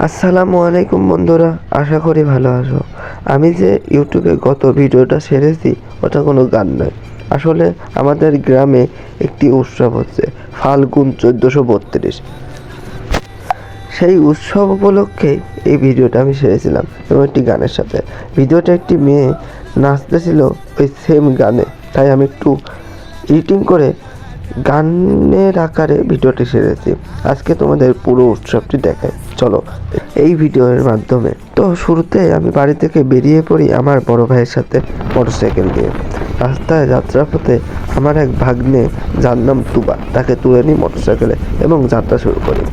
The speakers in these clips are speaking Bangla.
আসসালামু আলাইকুম বন্ধুরা, আশা করি ভালো আছো। আমি যে ইউটিউবে গত ভিডিওটা ছেড়েছি ওটা কোনো গান নয়। আসলে আমাদের গ্রামে একটি উৎসব হচ্ছে, ফাল্গুন 1432। সেই উৎসব উপলক্ষে এই ভিডিওটা আমি ছেড়েছিলাম এবং একটি গানের সাথে। ভিডিওটা একটি মেয়ে নাচতেছিল ওই সেম গানে, তাই আমি একটু এডিটিং করে গানের আকারে ভিডিওটি ছেড়েছি। আজকে তোমাদের পুরো উৎসবটি দেখাই, চলো এই ভিডিওর মাধ্যমে। তো শুরুতে আমি বাড়ি থেকে বেরিয়ে পড়ি আমার বড় ভাইয়ের সাথে মোটরসাইকেল দিয়ে। রাস্তায় যাত্রাপথে আমার এক ভাগ্নে, যার নাম তুবা, তাকে তুলে নিই মোটরসাইকেলে এবং যাত্রা শুরু করি।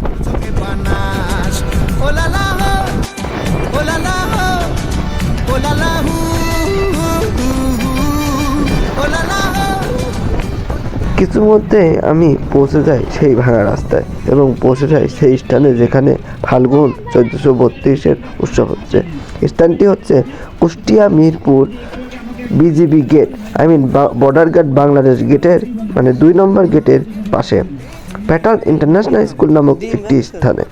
কিছু মধ্যে আমি পৌঁছে যাই সেই ভাঙা রাস্তায় এবং পৌঁছে যাই সেই স্থানে যেখানে ফাল্গুন 1432-এর উৎসব হচ্ছে। স্থানটি হচ্ছে Kushtia Mirpur BGB gate, Border Guard Bangladesh গেটের 2 নম্বর গেটের পাশে প্যাটার্ন ইন্টারন্যাশনাল স্কুল নামক একটি স্থানে।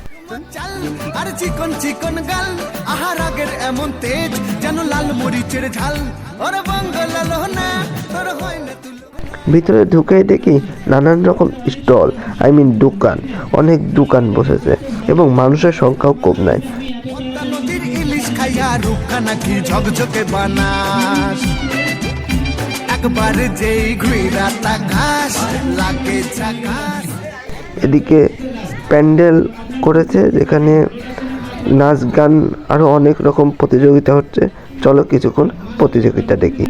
ভিতরে ঢুকেই দেখি নানান রকম স্টল, দোকান, অনেক দোকান বসেছে এবং মানুষের সংখ্যাও কম নাই। এদিকে প্যান্ডেল করেছে যেখানে নাচ গান আরো অনেক রকম প্রতিযোগিতা হচ্ছে। চলো কিছুক্ষণ প্রতিযোগিতা দেখি।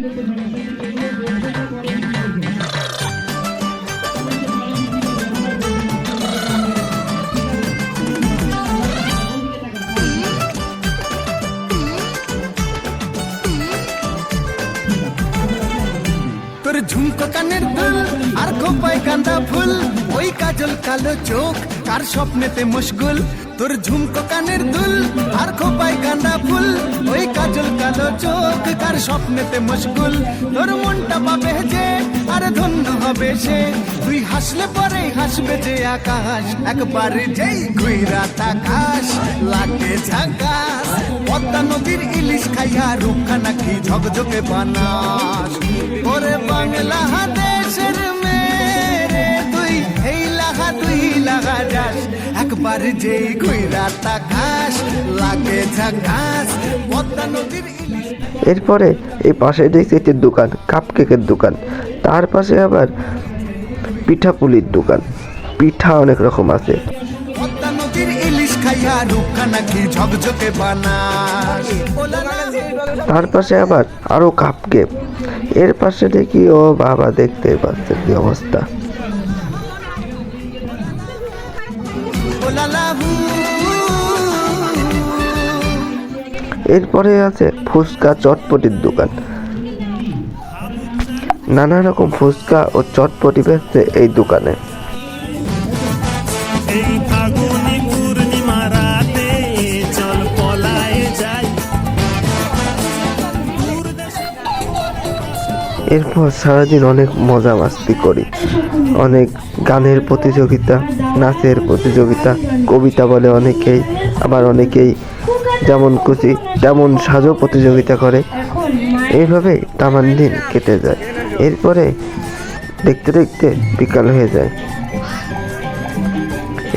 ঝুমকো কানের দুল আর খোপায় গাঁদা ফুল, ওই কাজল কালো চোখ কার স্বপ্নেতে মশগুল। তোর ঝুমকো কানের দুল আর খোপায় গাঁদা ফুল, ওই কাজল কালো চোখ কার স্বপ্নেতে মশগুল। তোর মনটা পাবে যে আর ধন্য হবে সে, তুই হাসলে পরে হাসবে যে আকাশ। একবার যেই ঘুইরা তাকাস লাগে ঝাকাস, পদ্মা নদীর ইলিশ খাইয়া রূপখানা কি ঝকঝকে বানাস। ওরে বাংলা দেশের মেরে তুই এই লাগা যাস, একবার যেই ঘুইরা তাকাস লাগে ঝাকাস, পদ্মা নদীর ইলিশ। এরপরে এই পাশে দেখছি একটি দোকান, কাপকেকের দোকান। তার পাশে আবার পিঠাপুলির দোকান, পিঠা অনেক রকম আছে। পদ্মা নদীর ইলিশ খাইয়া রূপখানা কি ঝকঝকে বানাস। তার পাশে আবার আরো কাপকেক। এর পাশে দেখি, ও বাবা, দেখতে পাচ্ছে কি অবস্থা। এরপরে আছে ফুচকা চটপটির দোকান। নানা রকম ফুচকা ও চটপটি বেচছে এই দোকানে। এরপর সারাদিন অনেক মজা মাস্তি করি। অনেক গানের প্রতিযোগিতা, নাচের প্রতিযোগিতা, কবিতা বলে অনেকেই, আবার অনেকেই যেমন খুশি তেমন সাজো প্রতিযোগিতা করে। এইভাবে তামান দিন কেটে যায়। এরপরে দেখতে দেখতে বিকাল হয়ে যায়।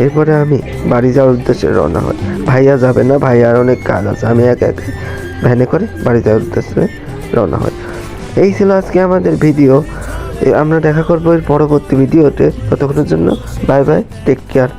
এরপরে আমি বাড়ি যাওয়ার উদ্দেশ্যে রওনা হই। ভাইয়া যাবে না, ভাইয়ার অনেক কাজ আছে। আমি একা ভ্যানে করে বাড়ি যাওয়ার উদ্দেশ্যে রওনা হই। এই ছিল আজকে আমাদের ভিডিও। আমরা দেখা করবো এর পরবর্তী ভিডিওতে। ততক্ষণের জন্য বাই বাই, টেক কেয়ার।